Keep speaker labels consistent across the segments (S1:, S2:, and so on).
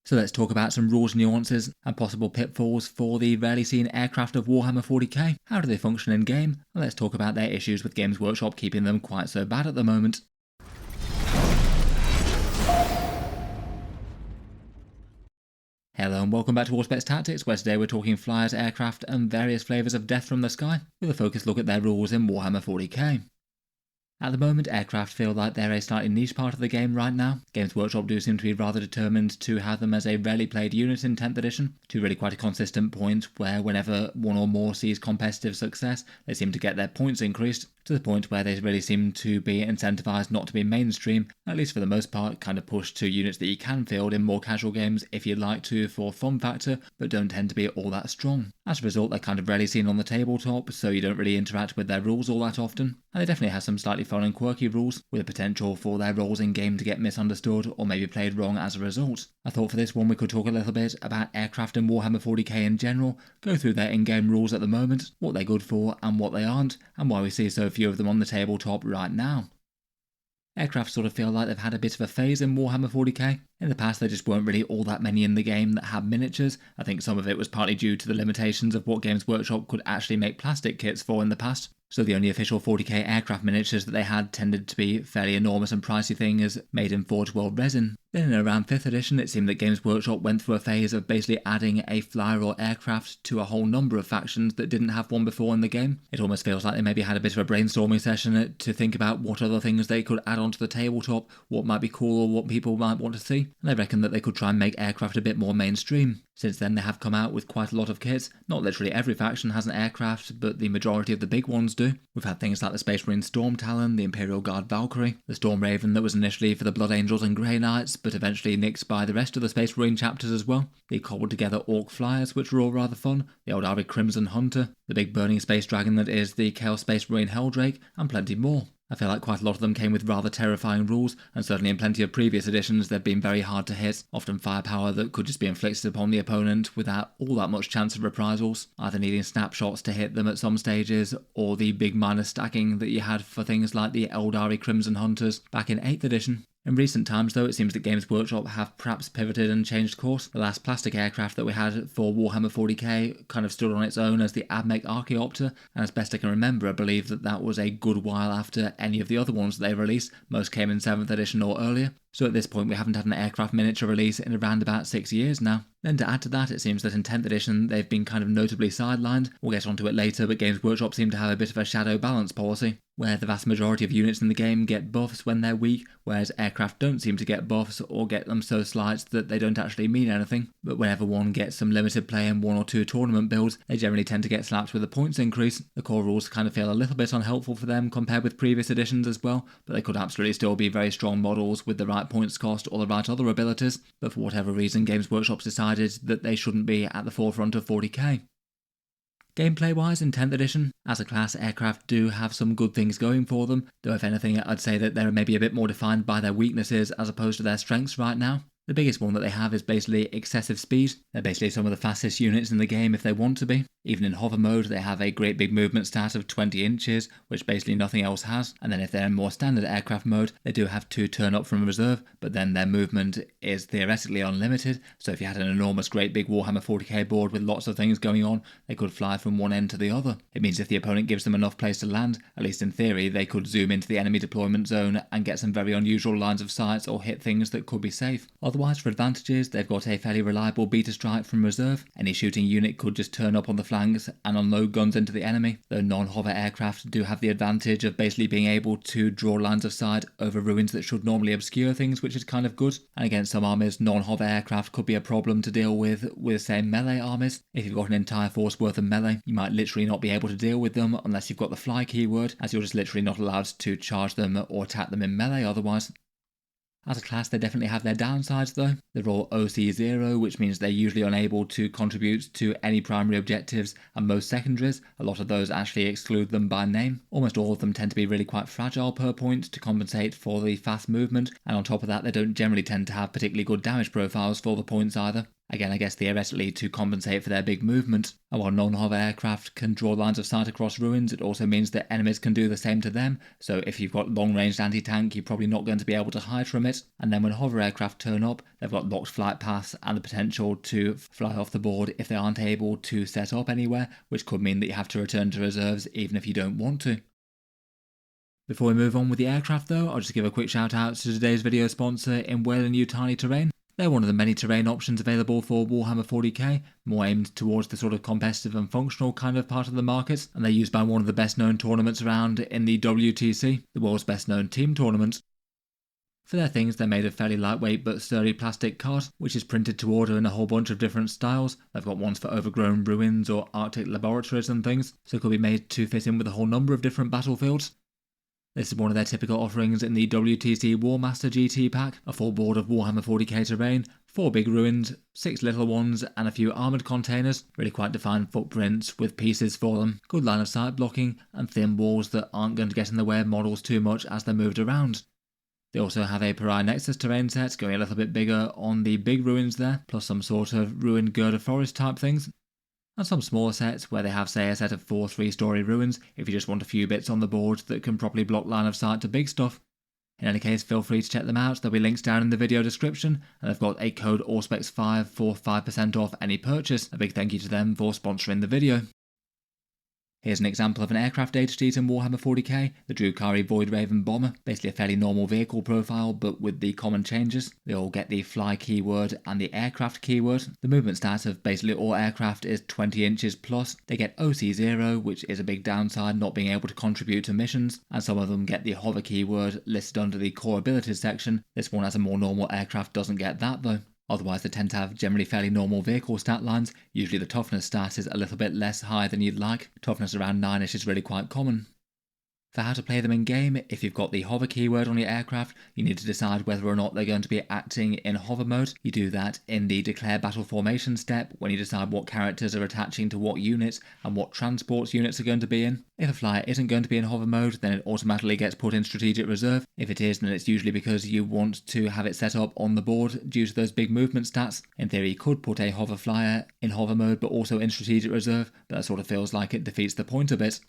S1: So let's talk about some rules nuances and possible pitfalls for the rarely seen aircraft of Warhammer 40k. How do they function in game? And let's talk about their issues with Games Workshop keeping them quite so bad at the moment. Hello and welcome back to Auspex Tactics, where today we're talking flyers, aircraft and various flavours of death from the sky, with a focused look at their rules in Warhammer 40k. At the moment, aircraft feel like they're a slightly niche part of the game right now. Games Workshop do seem to be rather determined to have them as a rarely played unit in 10th edition, to really quite a consistent point where whenever one or more sees competitive success, they seem to get their points increased, to the point where they really seem to be incentivised not to be mainstream, at least for the most part, kind of pushed to units that you can field in more casual games if you'd like to for fun factor, but don't tend to be all that strong. As a result, they're kind of rarely seen on the tabletop, so you don't really interact with their rules all that often, and they definitely have some slightly fun and quirky rules, with the potential for their roles in game to get misunderstood or maybe played wrong as a result. I thought for this one we could talk a little bit about aircraft in Warhammer 40k in general, go through their in-game rules at the moment, what they're good for and what they aren't, and why we see so few of them on the tabletop right now. Aircraft sort of feel like they've had a bit of a phase in Warhammer 40k. In the past there just weren't really all that many in the game that had miniatures. I think some of it was partly due to the limitations of what Games Workshop could actually make plastic kits for in the past. So the only official 40k aircraft miniatures that they had tended to be fairly enormous and pricey things made in Forge World resin. Then in around 5th edition it seemed that Games Workshop went through a phase of basically adding a flyer or aircraft to a whole number of factions that didn't have one before in the game. It almost feels like they maybe had a bit of a brainstorming session to think about what other things they could add onto the tabletop, what might be cool or what people might want to see, and they reckon that they could try and make aircraft a bit more mainstream. Since then they have come out with quite a lot of kits. Not literally every faction has an aircraft, but the majority of the big ones do. We've had things like the Space Marine Storm Talon, the Imperial Guard Valkyrie, the Storm Raven that was initially for the Blood Angels and Grey Knights, but eventually nixed by the rest of the Space Marine chapters as well. The cobbled together Orc Flyers, which were all rather fun, the Eldari Crimson Hunter, the big burning space dragon that is the Chaos Space Marine Helldrake, and plenty more. I feel like quite a lot of them came with rather terrifying rules, and certainly in plenty of previous editions they've been very hard to hit, often firepower that could just be inflicted upon the opponent without all that much chance of reprisals, either needing snapshots to hit them at some stages, or the big minus stacking that you had for things like the Eldari Crimson Hunters back in 8th edition. In recent times though, it seems that Games Workshop have perhaps pivoted and changed course. The last plastic aircraft that we had for Warhammer 40k kind of stood on its own as the Admech Archaeopter, and as best I can remember I believe that was a good while after any of the other ones that they released. Most came in 7th edition or earlier. So at this point we haven't had an aircraft miniature release in around about 6 years now. Then to add to that, it seems that in 10th edition they've been kind of notably sidelined. We'll get onto it later, but Games Workshop seem to have a bit of a shadow balance policy, where the vast majority of units in the game get buffs when they're weak, whereas aircraft don't seem to get buffs or get them so slight that they don't actually mean anything. But whenever one gets some limited play in 1 or 2 tournament builds, they generally tend to get slapped with a points increase. The core rules kind of feel a little bit unhelpful for them compared with previous editions as well, but they could absolutely still be very strong models with the right points cost or the right other abilities, but for whatever reason Games Workshop's decided that they shouldn't be at the forefront of 40k. Gameplay-wise, in 10th edition, as a class, aircraft do have some good things going for them, though if anything I'd say that they're maybe a bit more defined by their weaknesses as opposed to their strengths right now. The biggest one that they have is basically excessive speed. They're basically some of the fastest units in the game if they want to be. Even in hover mode they have a great big movement stat of 20 inches, which basically nothing else has, and then if they're in more standard aircraft mode they do have to turn up from reserve, but then their movement is theoretically unlimited, so if you had an enormous great big Warhammer 40k board with lots of things going on, they could fly from one end to the other. It means if the opponent gives them enough place to land, at least in theory, they could zoom into the enemy deployment zone and get some very unusual lines of sight or hit things that could be safe. Otherwise, for advantages, they've got a fairly reliable beta strike from reserve. Any shooting unit could just turn up on the flanks and unload guns into the enemy, though non-hover aircraft do have the advantage of basically being able to draw lines of sight over ruins that should normally obscure things, which is kind of good. And against some armies, non-hover aircraft could be a problem to deal with say melee armies. If you've got an entire force worth of melee, you might literally not be able to deal with them unless you've got the fly keyword, as you're just literally not allowed to charge them or attack them in melee otherwise. As a class, they definitely have their downsides though. They're all OC0, which means they're usually unable to contribute to any primary objectives and most secondaries. A lot of those actually exclude them by name. Almost all of them tend to be really quite fragile per point to compensate for the fast movement, and on top of that they don't generally tend to have particularly good damage profiles for the points either. Again, I guess theoretically to compensate for their big movement. And while non-hover aircraft can draw lines of sight across ruins, it also means that enemies can do the same to them. So if you've got long-ranged anti-tank, you're probably not going to be able to hide from it. And then when hover aircraft turn up, they've got locked flight paths and the potential to fly off the board if they aren't able to set up anywhere, which could mean that you have to return to reserves even if you don't want to. Before we move on with the aircraft though, I'll just give a quick shout out to today's video sponsor in Weyland Yutani terrain. They're one of the many terrain options available for Warhammer 40k, more aimed towards the sort of competitive and functional kind of part of the market, and they're used by one of the best known tournaments around in the WTC, the world's best known team tournament. For their things, they're made of fairly lightweight but sturdy plastic card, which is printed to order in a whole bunch of different styles. They've got ones for overgrown ruins or Arctic laboratories and things, so it could be made to fit in with a whole number of different battlefields. This is one of their typical offerings in the WTC Warmaster GT pack, a full board of Warhammer 40k terrain, 4 big ruins, 6 little ones, and a few armoured containers, really quite defined footprints with pieces for them, good line of sight blocking, and thin walls that aren't going to get in the way of models too much as they're moved around. They also have a Pariah Nexus terrain set, going a little bit bigger on the big ruins there, plus some sort of ruined girder forest type things. And some smaller sets where they have, say, a set of 4 3-story ruins if you just want a few bits on the board that can properly block line of sight to big stuff. In any case, feel free to check them out, there'll be links down in the video description, and they've got a code Auspex5 for 5% off any purchase. A big thank you to them for sponsoring the video. Here's an example of an aircraft datasheet in Warhammer 40k, the Drukari Void Raven bomber, basically a fairly normal vehicle profile but with the common changes. They all get the fly keyword and the aircraft keyword. The movement stat of basically all aircraft is 20 inches plus. They get OC0, which is a big downside, not being able to contribute to missions, and some of them get the hover keyword listed under the core abilities section. This one as a more normal aircraft doesn't get that though. Otherwise, they tend to have generally fairly normal vehicle stat lines. Usually the toughness stat is a little bit less high than you'd like. Toughness around 9ish is really quite common. For how to play them in game, if you've got the hover keyword on your aircraft, you need to decide whether or not they're going to be acting in hover mode. You do that in the declare battle formation step when you decide what characters are attaching to what units and what transports units are going to be in. If a flyer isn't going to be in hover mode, then it automatically gets put in strategic reserve. If it is, then it's usually because you want to have it set up on the board due to those big movement stats. In theory, you could put a hover flyer in hover mode but also in strategic reserve, but that sort of feels like it defeats the point a bit.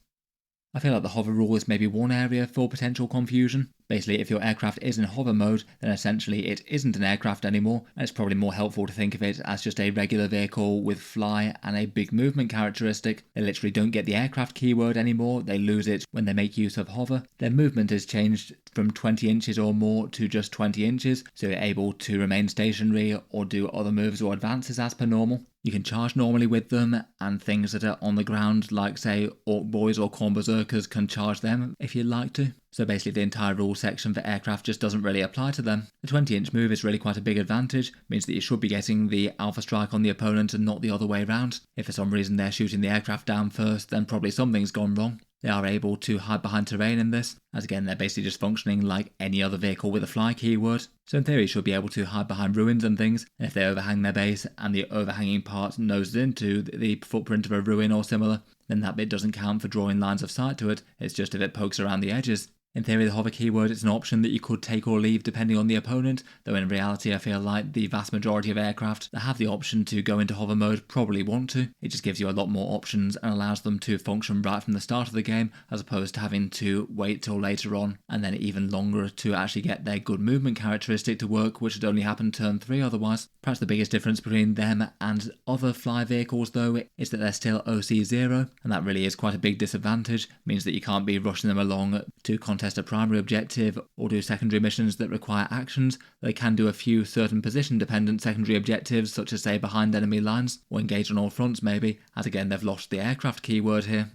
S1: I feel like the hover rule is maybe one area for potential confusion. Basically, if your aircraft is in hover mode, then essentially it isn't an aircraft anymore, and it's probably more helpful to think of it as just a regular vehicle with fly and a big movement characteristic. They literally don't get the aircraft keyword anymore, they lose it when they make use of hover. Their movement is changed from 20 inches or more to just 20 inches, so you're able to remain stationary or do other moves or advances as per normal. You can charge normally with them, and things that are on the ground, like say Orc Boys or Khorne Berserkers, can charge them if you'd like to. So basically the entire rule section for aircraft just doesn't really apply to them. The 20-inch move is really quite a big advantage, means that you should be getting the alpha strike on the opponent and not the other way around. If for some reason they're shooting the aircraft down first, then probably something's gone wrong. They are able to hide behind terrain in this, as again they're basically just functioning like any other vehicle with a fly keyword. So in theory you should be able to hide behind ruins and things, and if they overhang their base and the overhanging part noses into the footprint of a ruin or similar, then that bit doesn't count for drawing lines of sight to it, it's just if it pokes around the edges. In theory, the hover keyword is an option that you could take or leave depending on the opponent, though in reality I feel like the vast majority of aircraft that have the option to go into hover mode probably want to. It just gives you a lot more options and allows them to function right from the start of the game, as opposed to having to wait till later on and then even longer to actually get their good movement characteristic to work, which would only happen turn 3 otherwise. Perhaps the biggest difference between them and other fly vehicles though is that they're still OC0, and that really is quite a big disadvantage. It means that you can't be rushing them along to contest a primary objective or do secondary missions that require actions. They can do a few certain position dependent secondary objectives, such as say behind enemy lines or engage on all fronts maybe, as again they've lost the aircraft keyword here.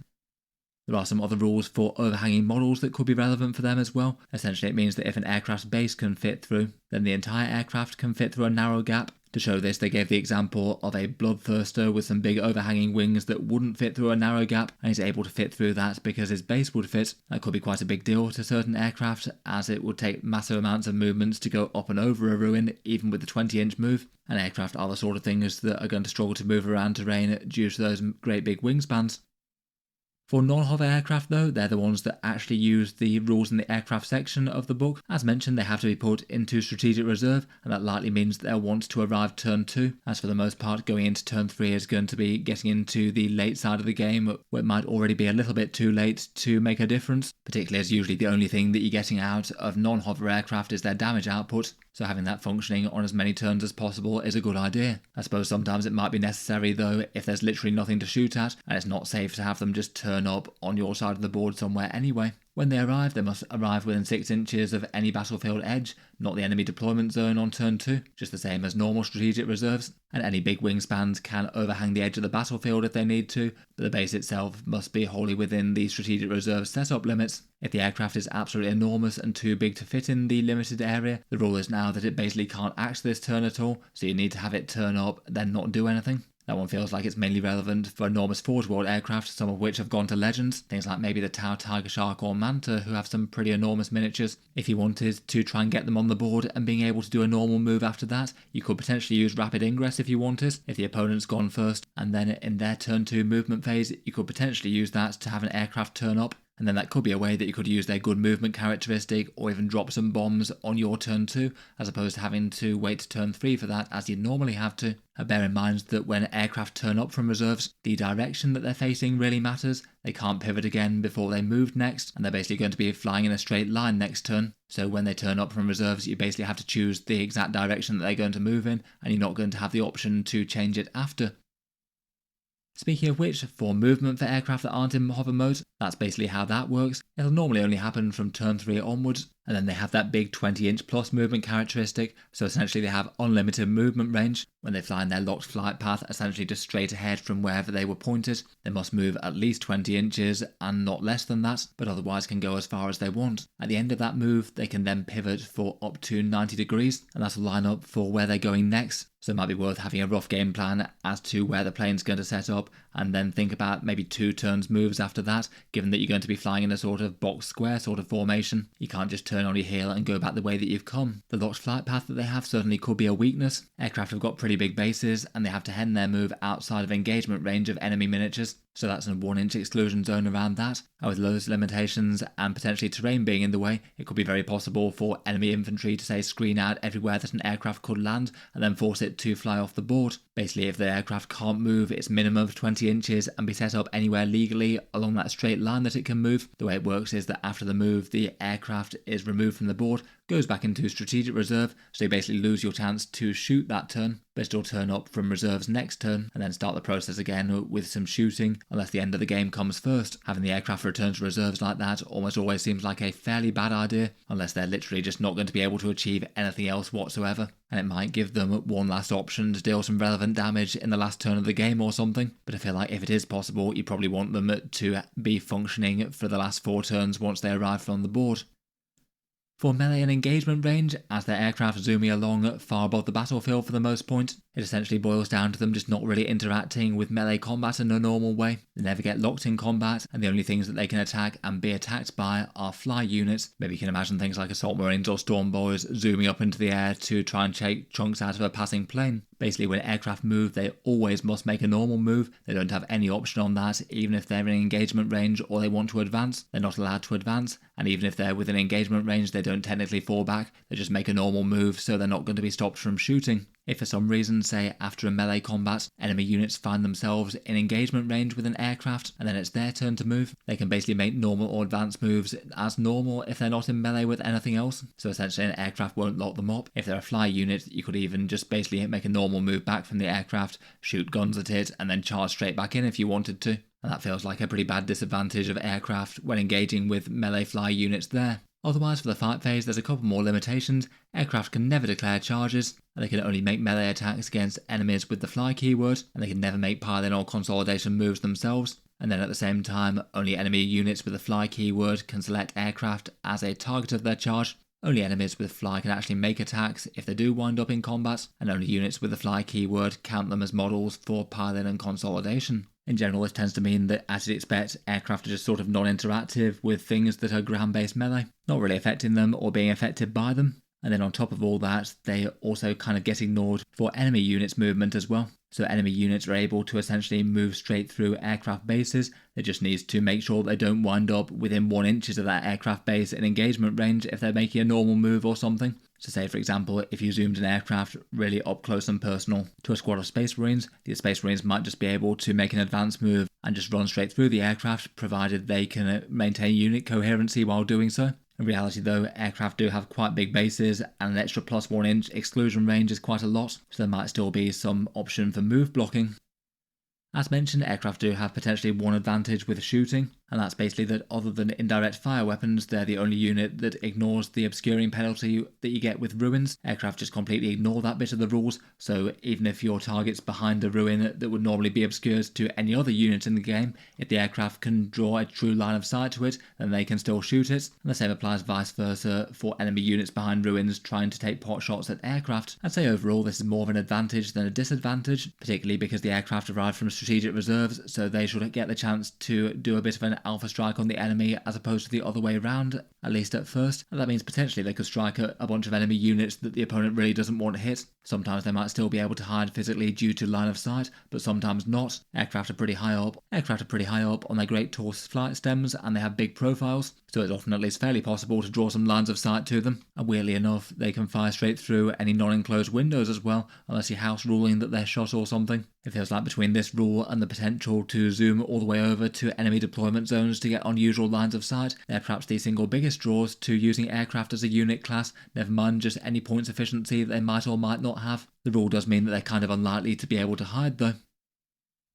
S1: There are some other rules for overhanging models that could be relevant for them as well. Essentially it means that if an aircraft's base can fit through, then the entire aircraft can fit through a narrow gap. To show this, they gave the example of a bloodthirster with some big overhanging wings that wouldn't fit through a narrow gap, and he's able to fit through that because his base would fit. That could be quite a big deal to certain aircraft, as it would take massive amounts of movements to go up and over a ruin, even with the 20-inch move. And aircraft are the sort of things that are going to struggle to move around terrain due to those great big wingspans. For non-hover aircraft though, they're the ones that actually use the rules in the aircraft section of the book. As mentioned, they have to be put into strategic reserve, and that likely means that they'll want to arrive turn 2, as for the most part going into turn 3 is going to be getting into the late side of the game, where it might already be a little bit too late to make a difference, particularly as usually the only thing that you're getting out of non-hover aircraft is their damage output. So having that functioning on as many turns as possible is a good idea. I suppose sometimes it might be necessary though if there's literally nothing to shoot at and it's not safe to have them just turn up on your side of the board somewhere anyway. When they arrive, they must arrive within 6 inches of any battlefield edge, not the enemy deployment zone on turn 2, just the same as normal strategic reserves, and any big wingspans can overhang the edge of the battlefield if they need to, but the base itself must be wholly within the strategic reserve setup limits. If the aircraft is absolutely enormous and too big to fit in the limited area, the rule is now that it basically can't act this turn at all, so you need to have it turn up, then not do anything. That one feels like it's mainly relevant for enormous Forge World aircraft, some of which have gone to Legends, things like maybe the Tau Tiger Shark or Manta, who have some pretty enormous miniatures. If you wanted to try and get them on the board and being able to do a normal move after that, you could potentially use Rapid Ingress if you wanted, if the opponent's gone first, and then in their turn 2 movement phase, you could potentially use that to have an aircraft turn up. And then that could be a way that you could use their good movement characteristic or even drop some bombs on your turn 2, as opposed to having to wait to turn 3 for that as you normally have to. Bear in mind that when aircraft turn up from reserves, the direction that they're facing really matters. They can't pivot again before they move next, and they're basically going to be flying in a straight line next turn. So when they turn up from reserves, you basically have to choose the exact direction that they're going to move in, and you're not going to have the option to change it after. Speaking of which, for movement for aircraft that aren't in hover mode, that's basically how that works. It'll normally only happen from turn 3 onwards, and then they have that big 20-inch plus movement characteristic, so essentially they have unlimited movement range. When they fly in their locked flight path, essentially just straight ahead from wherever they were pointed, they must move at least 20 inches and not less than that, but otherwise can go as far as they want. At the end of that move, they can then pivot for up to 90 degrees, and that'll line up for where they're going next. So it might be worth having a rough game plan as to where the plane's going to set up, and then think about maybe 2 turns moves after that, given that you're going to be flying in a sort of box square sort of formation. You can't just turn on your heel and go back the way that you've come. The locked flight path that they have certainly could be a weakness. Aircraft have got pretty big bases, and they have to end their move outside of engagement range of enemy miniatures, so that's a 1-inch exclusion zone around that. And with those limitations and potentially terrain being in the way, it could be very possible for enemy infantry to say screen out everywhere that an aircraft could land and then force it to fly off the board. Basically, if the aircraft can't move its minimum of 20 inches and be set up anywhere legally along that straight line that it can move, the way it works is that after the move, the aircraft is removed from the board, goes back into strategic reserve, so you basically lose your chance to shoot that turn, but still turn up from reserves next turn, and then start the process again with some shooting, unless the end of the game comes first. Having the aircraft return to reserves like that almost always seems like a fairly bad idea, unless they're literally just not going to be able to achieve anything else whatsoever, and it might give them one last option to deal some relevant damage in the last turn of the game or something. But I feel like if it is possible, you probably want them to be functioning for the last 4 turns once they arrive on the board. For melee and engagement range, as their aircraft zooming along far above the battlefield for the most part, it essentially boils down to them just not really interacting with melee combat in a normal way. They never get locked in combat, and the only things that they can attack and be attacked by are fly units. Maybe you can imagine things like assault marines or storm boys zooming up into the air to try and take chunks out of a passing plane. Basically, when aircraft move, they always must make a normal move. They don't have any option on that, even if they're in engagement range or they want to advance. They're not allowed to advance, and even if they're within engagement range, they don't technically fall back. They just make a normal move, so they're not going to be stopped from shooting. If for some reason, say after a melee combat, enemy units find themselves in engagement range with an aircraft, and then it's their turn to move, they can basically make normal or advanced moves as normal if they're not in melee with anything else. So essentially an aircraft won't lock them up. If they're a fly unit, you could even just basically make a normal move back from the aircraft, shoot guns at it, and then charge straight back in if you wanted to. And that feels like a pretty bad disadvantage of aircraft when engaging with melee fly units there. Otherwise, for the fight phase, there's a couple more limitations. Aircraft can never declare charges, and they can only make melee attacks against enemies with the fly keyword, and they can never make piling or consolidation moves themselves. And then at the same time, only enemy units with the fly keyword can select aircraft as a target of their charge. Only enemies with fly can actually make attacks if they do wind up in combat, and only units with the fly keyword count them as models for piling and consolidation. In general, this tends to mean that, as you'd expect, aircraft are just sort of non-interactive with things that are ground-based melee, not really affecting them or being affected by them. And then on top of all that, they also kind of get ignored for enemy units movement as well. So enemy units are able to essentially move straight through aircraft bases. They just need to make sure they don't wind up within 1 inch of that aircraft base in engagement range if they're making a normal move or something. So say for example, if you zoomed an aircraft really up close and personal to a squad of Space Marines, the Space Marines might just be able to make an advanced move and just run straight through the aircraft, provided they can maintain unit coherency while doing so. In reality though, aircraft do have quite big bases, and an extra plus 1 inch exclusion range is quite a lot, so there might still be some option for move blocking. As mentioned, aircraft do have potentially one advantage with shooting, and that's basically that other than indirect fire weapons, they're the only unit that ignores the obscuring penalty that you get with ruins. Aircraft just completely ignore that bit of the rules, so even if your target's behind a ruin that would normally be obscured to any other unit in the game, if the aircraft can draw a true line of sight to it, then they can still shoot it. And the same applies vice versa for enemy units behind ruins trying to take pot shots at aircraft. I'd say overall this is more of an advantage than a disadvantage, particularly because the aircraft arrive from strategic reserves, so they should get the chance to do a bit of an alpha strike on the enemy as opposed to the other way around, at least at first. And that means potentially they could strike a bunch of enemy units that the opponent really doesn't want to hit. Sometimes they might still be able to hide physically due to line of sight, but sometimes not. Aircraft are pretty high up on their great tall flight stems, and they have big profiles, so it's often at least fairly possible to draw some lines of sight to them. And weirdly enough, they can fire straight through any non-enclosed windows as well, unless you're house ruling that they're shot or something. It feels like between this rule and the potential to zoom all the way over to enemy deployment zones to get unusual lines of sight, they're perhaps the single biggest draws to using aircraft as a unit class, never mind just any points efficiency that they might or might not have. The rule does mean that they're kind of unlikely to be able to hide though.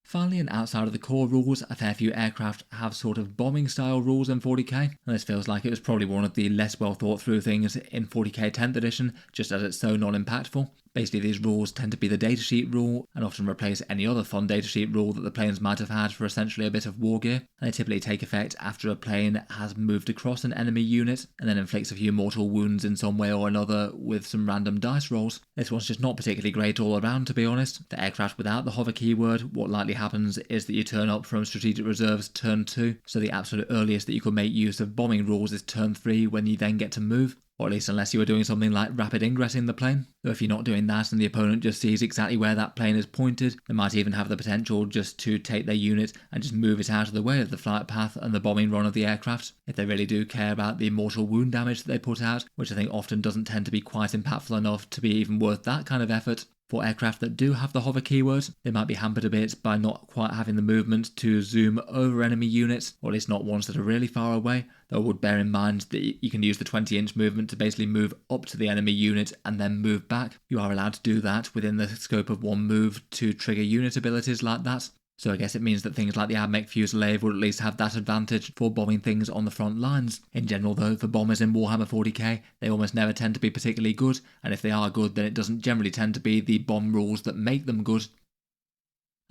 S1: Finally, and outside of the core rules, a fair few aircraft have sort of bombing style rules in 40k, and this feels like it was probably one of the less well thought through things in 40k 10th edition, just as it's so non-impactful. Basically, these rules tend to be the datasheet rule and often replace any other fun datasheet rule that the planes might have had for essentially a bit of war gear, and they typically take effect after a plane has moved across an enemy unit and then inflicts a few mortal wounds in some way or another with some random dice rolls. This one's just not particularly great all around, to be honest. The aircraft without the hover keyword, what likely happens is that you turn up from strategic reserves turn 2, so the absolute earliest that you could make use of bombing rules is turn 3 when you then get to move. Or at least unless you were doing something like rapid ingressing the plane. Though if you're not doing that and the opponent just sees exactly where that plane is pointed, they might even have the potential just to take their unit and just move it out of the way of the flight path and the bombing run of the aircraft, if they really do care about the mortal wound damage that they put out, which I think often doesn't tend to be quite impactful enough to be even worth that kind of effort. For aircraft that do have the hover keyword, they might be hampered a bit by not quite having the movement to zoom over enemy units, or at least not ones that are really far away, though I would bear in mind that you can use the 20-inch movement to basically move up to the enemy unit and then move back. You are allowed to do that within the scope of one move to trigger unit abilities like that. So I guess it means that things like the Admech Fusilier would at least have that advantage for bombing things on the front lines. In general though, for bombers in Warhammer 40k, they almost never tend to be particularly good, and if they are good then it doesn't generally tend to be the bomb rules that make them good.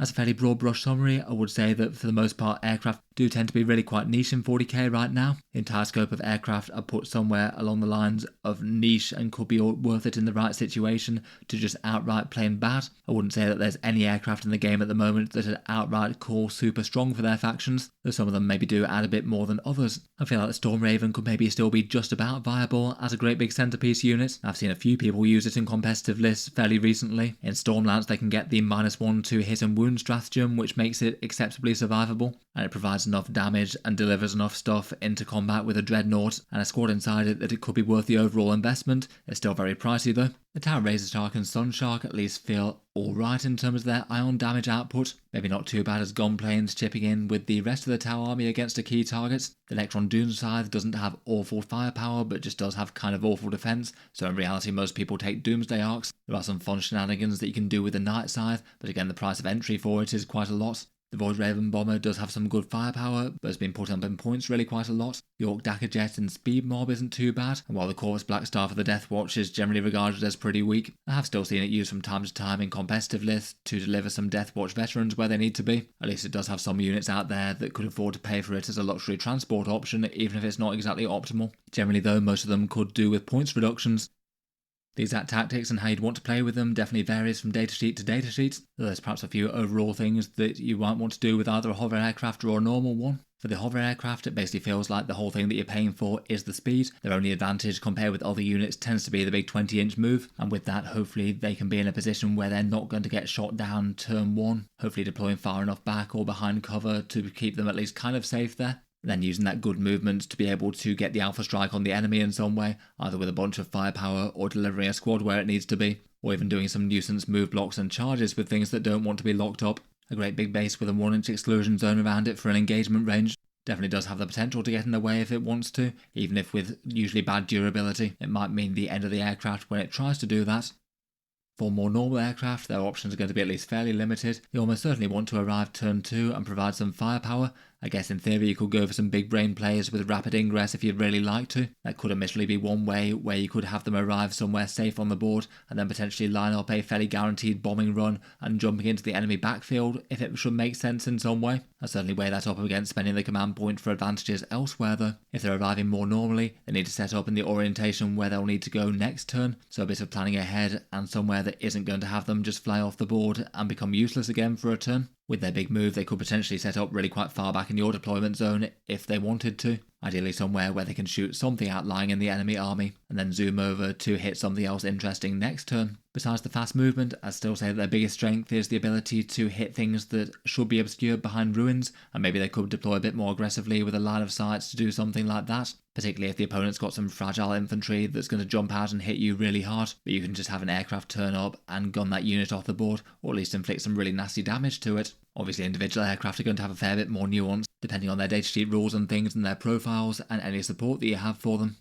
S1: As a fairly broad brush summary, I would say that for the most part aircraft do tend to be really quite niche in 40k right now. The entire scope of aircraft are put somewhere along the lines of niche and could be worth it in the right situation to just outright plain bad. I wouldn't say that there's any aircraft in the game at the moment that are outright core super strong for their factions, though some of them maybe do add a bit more than others. I feel like the Storm Raven could maybe still be just about viable as a great big centerpiece unit. I've seen a few people use it in competitive lists fairly recently. In Stormlance they can get the -1 to hit and wound stratagem, which makes it acceptably survivable, and it provides enough damage and delivers enough stuff into combat with a dreadnought and a squad inside it that it could be worth the overall investment. It's still very pricey though. The Tower Razor Shark and Sun Shark at least feel alright in terms of their ion damage output. Maybe not too bad as gunplanes chipping in with the rest of the Tower army against a key target. The Electron Doom Scythe doesn't have awful firepower but just does have kind of awful defense, so in reality most people take Doomsday Arcs. There are some fun shenanigans that you can do with the Night Scythe, but again the price of entry for it is quite a lot. The Void Raven Bomber does have some good firepower, but has been put up in points really quite a lot. The Orc Dakka Jet and Speed Mob isn't too bad, and while the Corvus Black Star for the Death Watch is generally regarded as pretty weak, I have still seen it used from time to time in competitive lists to deliver some Death Watch veterans where they need to be. At least it does have some units out there that could afford to pay for it as a luxury transport option, even if it's not exactly optimal. Generally though, most of them could do with points reductions. The exact tactics and how you'd want to play with them definitely varies from datasheet to datasheet. There's perhaps a few overall things that you might want to do with either a hover aircraft or a normal one. For the hover aircraft, it basically feels like the whole thing that you're paying for is the speed. Their only advantage compared with other units tends to be the big 20-inch move, and with that, hopefully they can be in a position where they're not going to get shot down turn 1, hopefully deploying far enough back or behind cover to keep them at least kind of safe there. Then using that good movement to be able to get the alpha strike on the enemy in some way, either with a bunch of firepower or delivering a squad where it needs to be, or even doing some nuisance move blocks and charges with things that don't want to be locked up. A great big base with a 1-inch exclusion zone around it for an engagement range definitely does have the potential to get in the way if it wants to, even if with usually bad durability. It might mean the end of the aircraft when it tries to do that. For more normal aircraft, their options are going to be at least fairly limited. You almost certainly want to arrive turn 2 and provide some firepower. I guess in theory you could go for some big brain plays with rapid ingress if you'd really like to. That could initially be one way where you could have them arrive somewhere safe on the board and then potentially line up a fairly guaranteed bombing run and jumping into the enemy backfield if it should make sense in some way. I'd certainly weigh that up against spending the command point for advantages elsewhere though. If they're arriving more normally, they need to set up in the orientation where they'll need to go next turn, so a bit of planning ahead and somewhere that isn't going to have them just fly off the board and become useless again for a turn. With their big move, they could potentially set up really quite far back in your deployment zone if they wanted to, ideally somewhere where they can shoot something outlying in the enemy army, and then zoom over to hit something else interesting next turn. Besides the fast movement, I'd still say that their biggest strength is the ability to hit things that should be obscured behind ruins, and maybe they could deploy a bit more aggressively with a line of sight to do something like that, particularly if the opponent's got some fragile infantry that's going to jump out and hit you really hard, but you can just have an aircraft turn up and gun that unit off the board, or at least inflict some really nasty damage to it. Obviously individual aircraft are going to have a fair bit more nuance, depending on their datasheet rules and things and their profiles and any support that you have for them.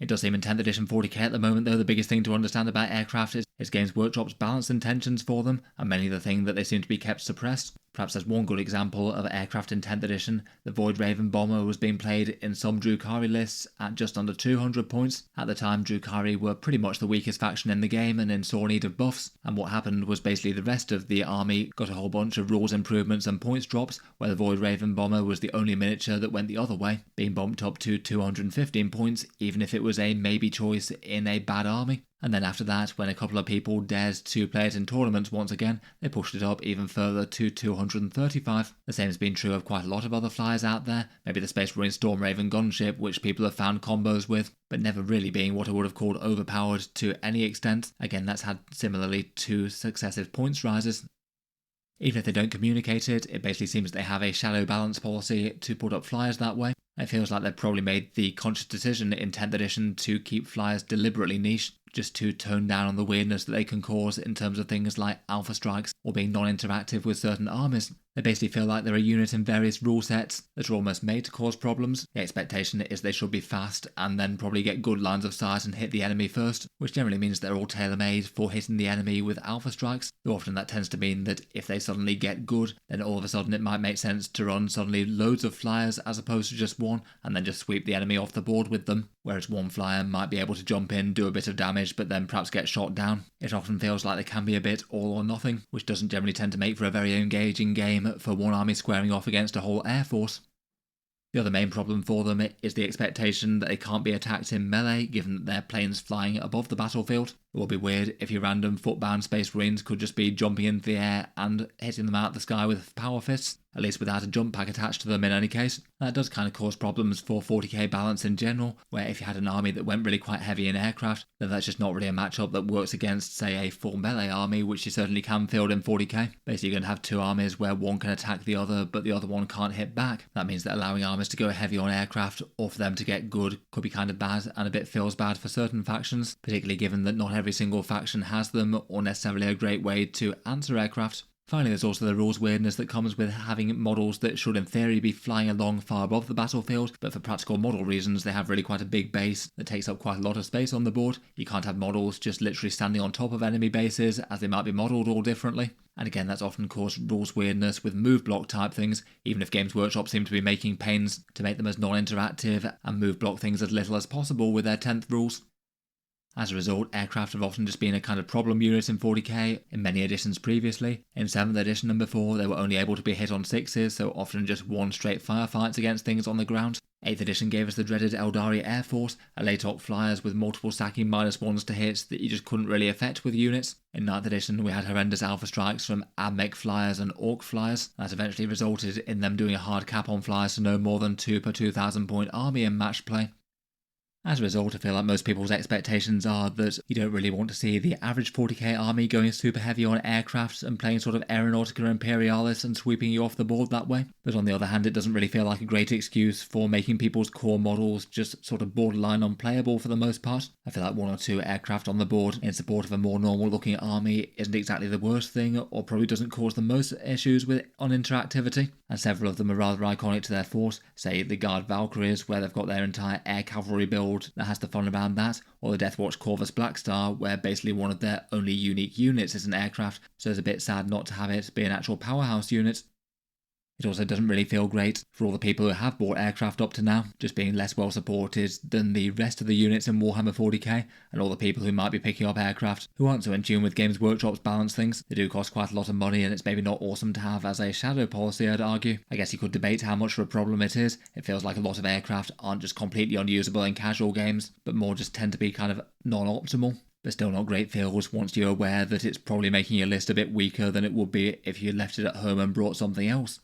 S1: It does seem in 10th edition 40k at the moment though the biggest thing to understand about aircraft is Games Workshop's balance intentions for them, and many of the things that they seem to be kept suppressed. Perhaps as one good example of aircraft in 10th edition, the Void Raven bomber was being played in some Drukhari lists at just under 200 points. At the time, Drukhari were pretty much the weakest faction in the game and in sore need of buffs, and what happened was basically the rest of the army got a whole bunch of rules improvements and points drops, where the Void Raven bomber was the only miniature that went the other way, being bumped up to 215 points even if it was a maybe choice in a bad army. And then after that, when a couple of people dared to play it in tournaments once again, they pushed it up even further to 235. The same has been true of quite a lot of other flyers out there, maybe the Space Marine Storm Raven gunship, which people have found combos with, but never really being what I would have called overpowered to any extent. Again, that's had similarly 2 successive points rises. Even if they don't communicate it, it basically seems they have a shallow balance policy to put up flyers that way. It feels like they've probably made the conscious decision in 10th edition to keep flyers deliberately niche, just to tone down on the weirdness that they can cause in terms of things like alpha strikes or being non-interactive with certain armies. They basically feel like they're a unit in various rule sets that are almost made to cause problems. The expectation is they should be fast and then probably get good lines of sight and hit the enemy first, which generally means they're all tailor-made for hitting the enemy with alpha strikes. Though often that tends to mean that if they suddenly get good, then all of a sudden it might make sense to run suddenly loads of flyers as opposed to just one, and then just sweep the enemy off the board with them, whereas one flyer might be able to jump in, do a bit of damage, but then perhaps get shot down. It often feels like they can be a bit all or nothing, which doesn't generally tend to make for a very engaging game for one army squaring off against a whole air force. The other main problem for them is the expectation that they can't be attacked in melee, given that their planes flying above the battlefield. It would be weird if your random footbound Space Marines could just be jumping into the air and hitting them out of the sky with power fists, at least without a jump pack attached to them in any case. That does kind of cause problems for 40k balance in general, where if you had an army that went really quite heavy in aircraft, then that's just not really a matchup that works against, say, a full melee army, which you certainly can field in 40k. Basically you're going to have 2 armies where one can attack the other, but the other one can't hit back. That means that allowing armies to go heavy on aircraft, or for them to get good, could be kind of bad, and a bit feels bad for certain factions, particularly given that not every single faction has them, or necessarily a great way to answer aircraft. Finally, there's also the rules weirdness that comes with having models that should in theory be flying along far above the battlefield, but for practical model reasons they have really quite a big base that takes up quite a lot of space on the board. You can't have models just literally standing on top of enemy bases, as they might be modelled all differently. And again, that's often caused rules weirdness with move block type things, even if Games Workshop seem to be making pains to make them as non-interactive and move block things as little as possible with their 10th rules. As a result, aircraft have often just been a kind of problem unit in 40k in many editions previously. In 7th edition and before, they were only able to be hit on 6s, so often just one straight firefights against things on the ground. 8th edition gave us the dreaded Eldari Air Force, a late-op flyers with multiple stacking -1s to hits that you just couldn't really affect with units. In 9th edition we had horrendous alpha strikes from AdMech flyers and Orc flyers. That eventually resulted in them doing a hard cap on flyers to no more than 2 per 2,000 point army in match play. As a result, I feel like most people's expectations are that you don't really want to see the average 40k army going super heavy on aircraft and playing sort of Aeronautica Imperialis and sweeping you off the board that way. But on the other hand, it doesn't really feel like a great excuse for making people's core models just sort of borderline unplayable for the most part. I feel like 1 or 2 aircraft on the board in support of a more normal looking army isn't exactly the worst thing, or probably doesn't cause the most issues on interactivity. And several of them are rather iconic to their force, say the Guard Valkyries, where they've got their entire air cavalry build that has the fun around that, or the Deathwatch Corvus Blackstar, where basically one of their only unique units is an aircraft, so it's a bit sad not to have it be an actual powerhouse unit. It also doesn't really feel great for all the people who have bought aircraft up to now, just being less well supported than the rest of the units in Warhammer 40k, and all the people who might be picking up aircraft who aren't so in tune with Games Workshop's balance things. They do cost quite a lot of money, and it's maybe not awesome to have as a shadow policy, I'd argue. I guess you could debate how much of a problem it is. It feels like a lot of aircraft aren't just completely unusable in casual games, but more just tend to be kind of non-optimal. But still not great feels once you're aware that it's probably making your list a bit weaker than it would be if you left it at home and brought something else.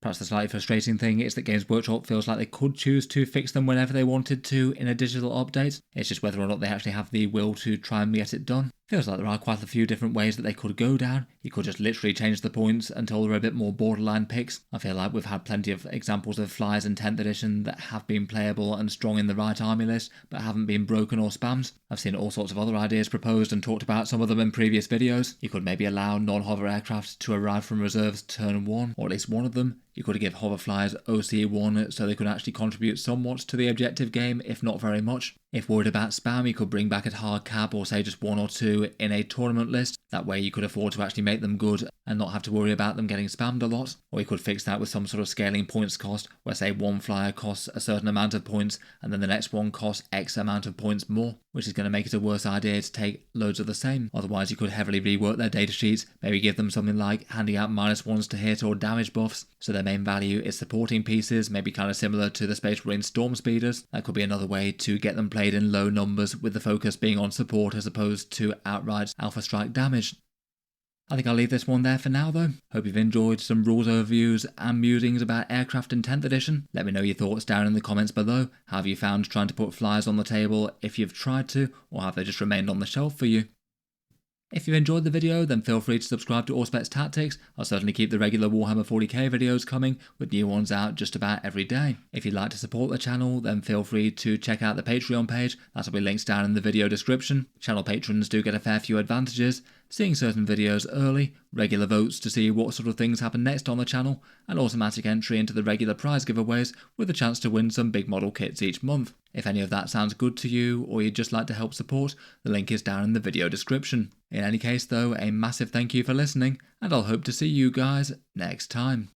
S1: Perhaps the slightly frustrating thing is that Games Workshop feels like they could choose to fix them whenever they wanted to in a digital update. It's just whether or not they actually have the will to try and get it done. Feels like there are quite a few different ways that they could go down. You could just literally change the points until they're a bit more borderline picks. I feel like we've had plenty of examples of flyers in 10th edition that have been playable and strong in the right army list, but haven't been broken or spammed. I've seen all sorts of other ideas proposed and talked about some of them in previous videos. You could maybe allow non-hover aircraft to arrive from reserves turn 1, or at least one of them. You could give hover flyers OC1 so they could actually contribute somewhat to the objective game, if not very much. If worried about spam, you could bring back a hard cap or say just 1 or 2 in a tournament list. That way you could afford to actually make them good and not have to worry about them getting spammed a lot. Or you could fix that with some sort of scaling points cost, where say one flyer costs a certain amount of points and then the next one costs X amount of points more, which is going to make it a worse idea to take loads of the same. Otherwise you could heavily rework their datasheets, maybe give them something like handing out -1s to hit or damage buffs, so their main value is supporting pieces, maybe kind of similar to the Space Marine Storm Speeders. That could be another way to get them played in low numbers, with the focus being on support as opposed to outright alpha strike damage. I think I'll leave this one there for now though. Hope you've enjoyed some rules overviews and musings about aircraft in 10th edition. Let me know your thoughts down in the comments below. How have you found trying to put flyers on the table if you've tried to, or have they just remained on the shelf for you? If you enjoyed the video, then feel free to subscribe to Auspex Tactics. I'll certainly keep the regular Warhammer 40k videos coming, with new ones out just about every day. If you'd like to support the channel, then feel free to check out the Patreon page. That'll be linked down in the video description. Channel patrons do get a fair few advantages: seeing certain videos early, regular votes to see what sort of things happen next on the channel, and automatic entry into the regular prize giveaways with a chance to win some big model kits each month. If any of that sounds good to you, or you'd just like to help support, the link is down in the video description. In any case though, a massive thank you for listening, and I'll hope to see you guys next time.